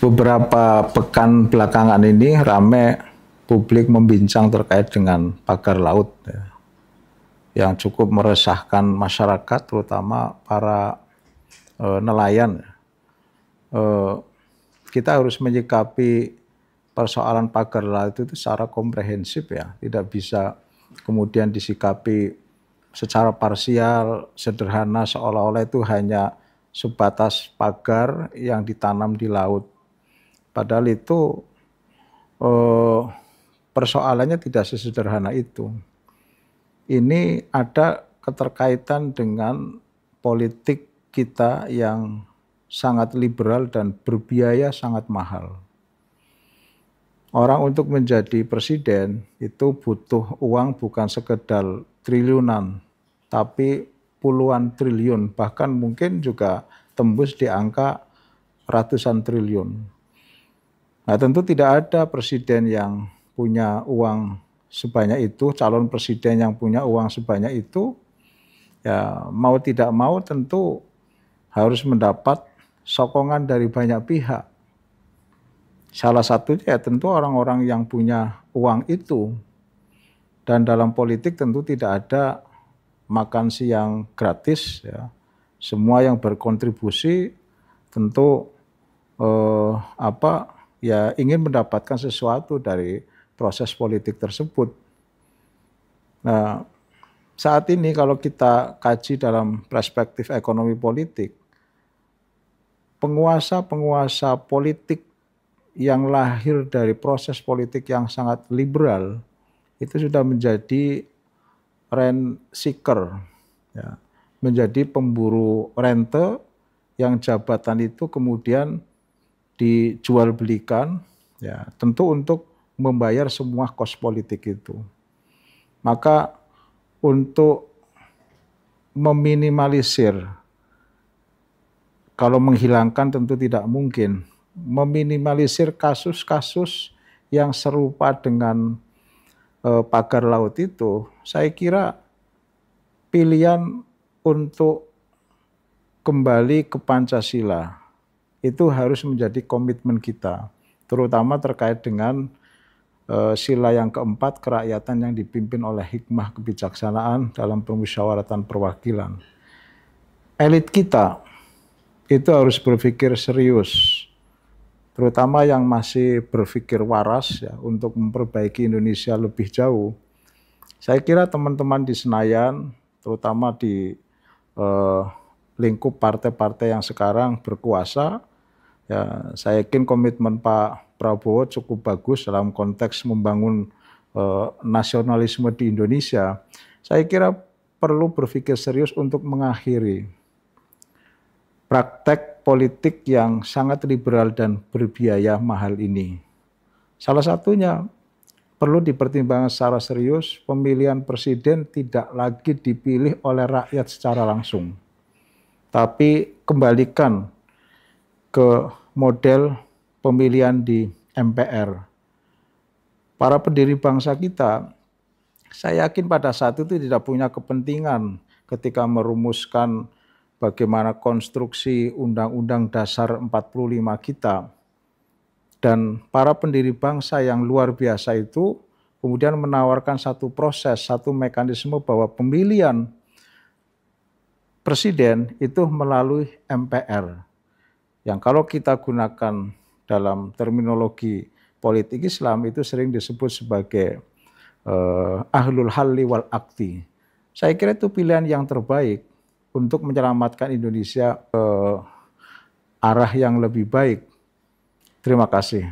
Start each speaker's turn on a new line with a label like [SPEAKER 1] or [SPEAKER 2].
[SPEAKER 1] Beberapa pekan belakangan ini rame publik membincang terkait dengan pagar laut ya, yang cukup meresahkan masyarakat, terutama para nelayan. Kita harus menyikapi persoalan pagar laut itu secara komprehensif ya, tidak bisa kemudian disikapi secara parsial, sederhana, seolah-olah itu hanya sebatas pagar yang ditanam di laut. Padahal itu persoalannya tidak sesederhana itu. Ini ada keterkaitan dengan politik kita yang sangat liberal dan berbiaya sangat mahal. Orang untuk menjadi presiden itu butuh uang bukan sekedar triliunan, tapi puluhan triliun, bahkan mungkin juga tembus di angka ratusan triliun. Nah, tentu tidak ada presiden yang punya uang sebanyak itu, calon presiden yang punya uang sebanyak itu, ya mau tidak mau tentu harus mendapat sokongan dari banyak pihak. Salah satunya ya tentu orang-orang yang punya uang itu. Dan dalam politik tentu tidak ada makan siang gratis ya. Semua yang berkontribusi tentu ya ingin mendapatkan sesuatu dari proses politik tersebut. Nah, saat ini kalau kita kaji dalam perspektif ekonomi politik, penguasa-penguasa politik yang lahir dari proses politik yang sangat liberal itu sudah menjadi rent seeker, ya, menjadi pemburu rente yang jabatan itu kemudian dijual belikan, ya, tentu untuk membayar semua kos politik itu. Maka untuk meminimalisir, kalau menghilangkan tentu tidak mungkin, meminimalisir kasus-kasus yang serupa dengan pagar laut itu, saya kira pilihan untuk kembali ke Pancasila itu harus menjadi komitmen kita, terutama terkait dengan sila yang keempat, kerakyatan yang dipimpin oleh hikmah kebijaksanaan dalam permusyawaratan perwakilan. Elit kita itu harus berpikir serius, terutama yang masih berpikir waras ya, untuk memperbaiki Indonesia lebih jauh. Saya kira teman-teman di Senayan, terutama di lingkup partai-partai yang sekarang berkuasa, ya, saya yakin komitmen Pak Prabowo cukup bagus dalam konteks membangun nasionalisme di Indonesia. Saya kira perlu berpikir serius untuk mengakhiri praktek politik yang sangat liberal dan berbiaya mahal ini. Salah satunya perlu dipertimbangkan secara serius, pemilihan presiden tidak lagi dipilih oleh rakyat secara langsung, tapi kembalikan ke model pemilihan di MPR. Para pendiri bangsa kita, saya yakin pada saat itu tidak punya kepentingan ketika merumuskan bagaimana konstruksi Undang-Undang Dasar 45 kita. Dan para pendiri bangsa yang luar biasa itu kemudian menawarkan satu proses, satu mekanisme bahwa pemilihan presiden itu melalui MPR. Yang kalau kita gunakan dalam terminologi politik Islam itu sering disebut sebagai ahlul halli wal aqdi. Saya kira itu pilihan yang terbaik untuk menyelamatkan Indonesia ke arah yang lebih baik. Terima kasih.